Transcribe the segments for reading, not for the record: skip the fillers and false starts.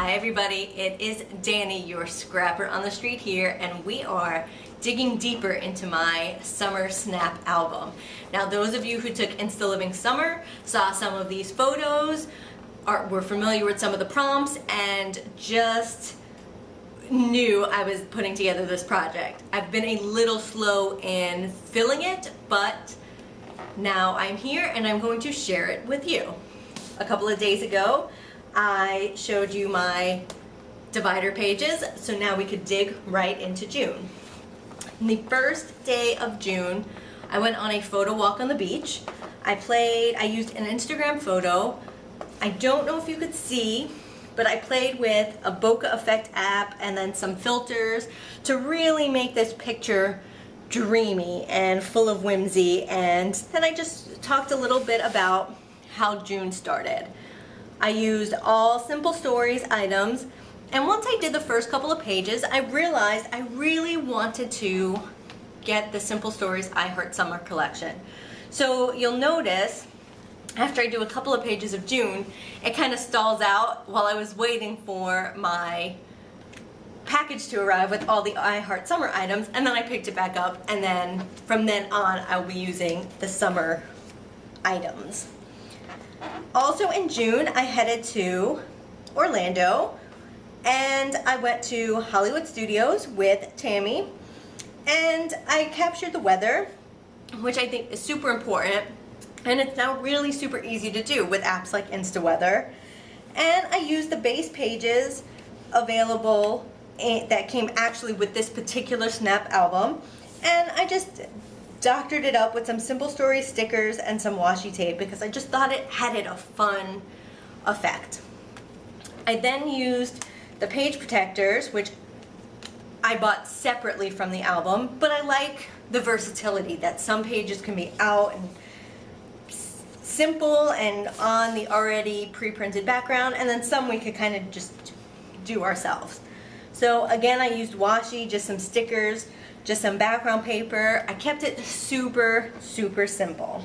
Hi everybody, it is Danny, your scrapper on the street here, and we are digging deeper into my Summer Snap album. Now those of you who took Insta Living Summer saw some of these photos, were familiar with some of the prompts, and just knew I was putting together this project. I've been a little slow in filling it, but now I'm here and I'm going to share it with you. A couple of days ago, I showed you my divider pages, so now we could dig right into June. On the first day of June, I went on a photo walk on the beach. I used an Instagram photo. I don't know if you could see, but I played with a bokeh effect app and then some filters to really make this picture dreamy and full of whimsy. And then I just talked a little bit about how June started. I used all Simple Stories items, and once I did the first couple of pages, I realized I really wanted to get the Simple Stories I Heart Summer collection. So you'll notice after I do a couple of pages of June, it kind of stalls out while I was waiting for my package to arrive with all the I Heart Summer items, and then I picked it back up, and then from then on I'll be using the summer items. Also in June, I headed to Orlando and I went to Hollywood Studios with Tammy, and I captured the weather, which I think is super important, and it's now really super easy to do with apps like InstaWeather. And I used the base pages available that came actually with this particular Snap album, and I just doctored it up with some Simple Stories stickers and some washi tape because I just thought it had a fun effect. I then used the page protectors, which I bought separately from the album, but I like the versatility that some pages can be out and simple and on the already pre-printed background, and then some we could kind of just do ourselves. So again, I used washi, just some stickers, just some background paper. I kept it super simple.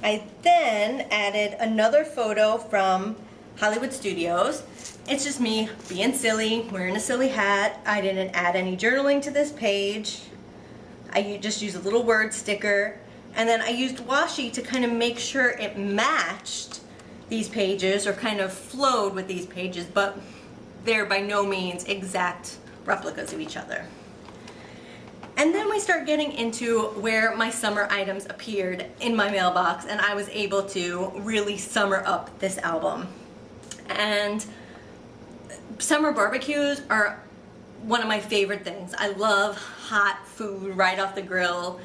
I then added another photo from Hollywood Studios. It's just me being silly, wearing a silly hat. I didn't add any journaling to this page. I just used a little word sticker, and then I used washi to kind of make sure it matched these pages or kind of flowed with these pages, but they're by no means exact replicas of each other. And then we start getting into where my summer items appeared in my mailbox, and I was able to really summer up this album. And summer barbecues are one of my favorite things. I love hot food right off the grill.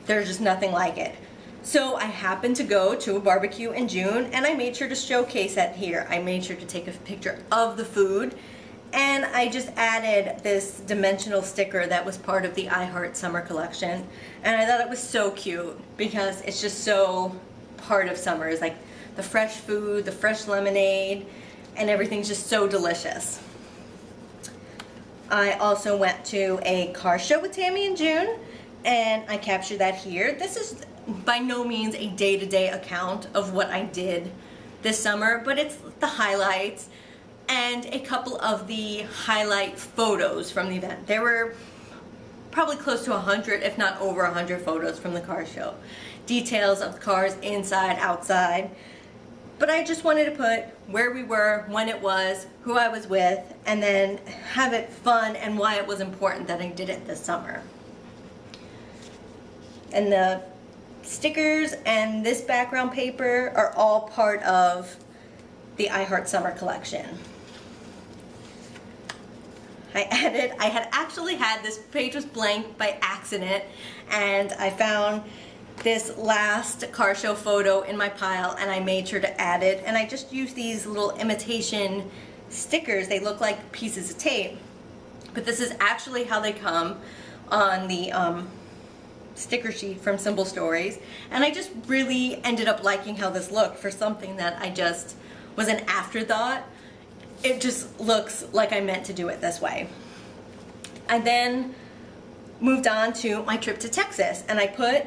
There's just nothing like it. So I happened to go to a barbecue in June, and I made sure to showcase it here. I made sure to take a picture of the food, and I just added this dimensional sticker that was part of the I Heart Summer collection, and I thought it was so cute because it's just so part of summer. It's like the fresh food, the fresh lemonade, and everything's just so delicious. I also went to a car show with Tammy in June, and I captured that here. This is by no means a day-to-day account of what I did this summer, but it's the highlights and a couple of the highlight photos from the event. There were probably close to 100, if not over 100 photos from the car show. Details of the cars inside, outside. But I just wanted to put where we were, when it was, who I was with, and then have it fun and why it was important that I did it this summer. And the stickers and this background paper are all part of the I Heart Summer collection. I had actually had this page was blank by accident, and I found this last car show photo in my pile, and I made sure to add it, and I just used these little imitation stickers. They look like pieces of tape, but this is actually how they come on the sticker sheet from Simple Stories, and I just really ended up liking how this looked for something that I just was an afterthought. It just looks like I meant to do it this way. I then moved on to my trip to Texas, and I put,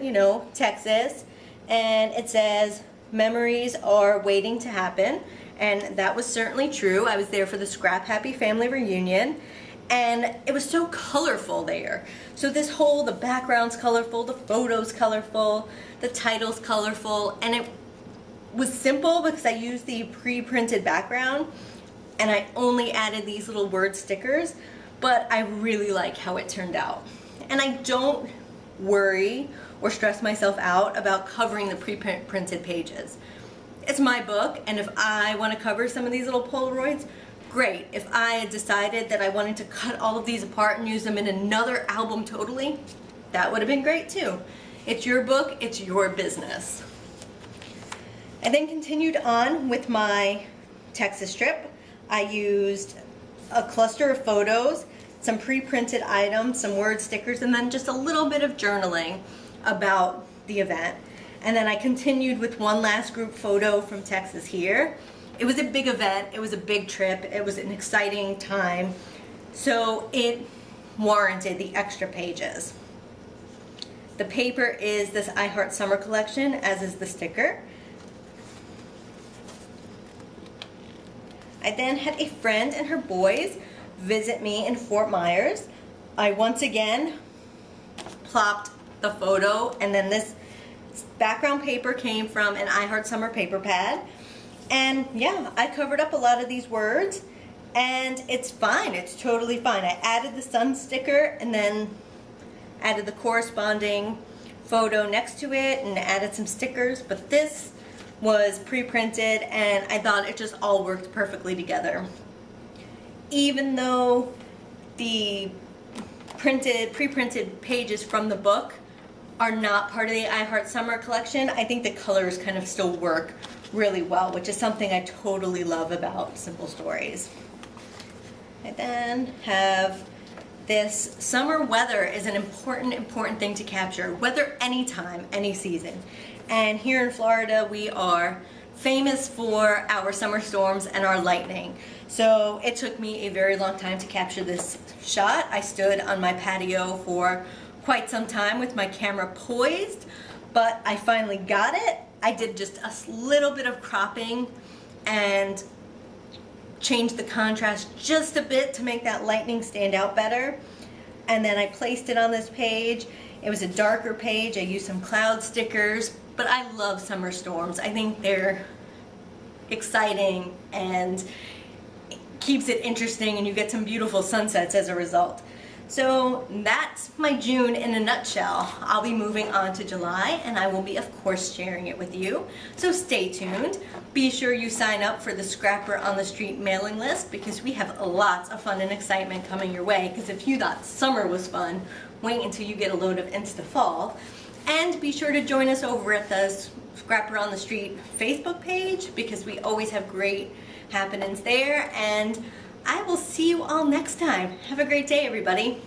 Texas, and it says memories are waiting to happen, And that was certainly true. I was there for the Scrap Happy family reunion, and it was so colorful there. So the background's colorful, the photo's colorful, the title's colorful, and it was simple because I used the pre-printed background and I only added these little word stickers, but I really like how it turned out. And I don't worry or stress myself out about covering the pre-printed pages. It's my book, and if I want to cover some of these little Polaroids, great. If I had decided that I wanted to cut all of these apart and use them in another album totally, that would have been great too. It's your book, it's your business. I then continued on with my Texas trip. I used a cluster of photos, some pre-printed items, some word stickers, and then just a little bit of journaling about the event. And then I continued with one last group photo from Texas here. It was a big event, it was a big trip, it was an exciting time, so it warranted the extra pages. The paper is this I Heart Summer collection, as is the sticker. I then had a friend and her boys visit me in Fort Myers. I once again plopped the photo, and then this background paper came from an I Heart Summer paper pad. And yeah, I covered up a lot of these words, and it's fine, it's totally fine. I added the sun sticker and then added the corresponding photo next to it and added some stickers, but this was pre-printed and I thought it just all worked perfectly together. Even though the pre-printed pages from the book are not part of the I Heart Summer collection, I think the colors kind of still work really well, which is something I totally love about Simple Stories. I then have this summer weather is an important thing to capture. Weather anytime, any season. And here in Florida, we are famous for our summer storms and our lightning. So it took me a very long time to capture this shot. I stood on my patio for quite some time with my camera poised, but I finally got it. I did just a little bit of cropping and changed the contrast just a bit to make that lightning stand out better. And then I placed it on this page. It was a darker page. I used some cloud stickers, but I love summer storms. I think they're exciting and keeps it interesting, and you get some beautiful sunsets as a result. So that's my June in a nutshell. I'll be moving on to July, and I will be, of course, sharing it with you. So stay tuned. Be sure you sign up for the Scrapper on the Street mailing list, because we have lots of fun and excitement coming your way. Because if you thought summer was fun, wait until you get a load of Insta Fall. And be sure to join us over at the Scrapper on the Street Facebook page, because we always have great happenings there. And I will see you all next time. Have a great day, everybody.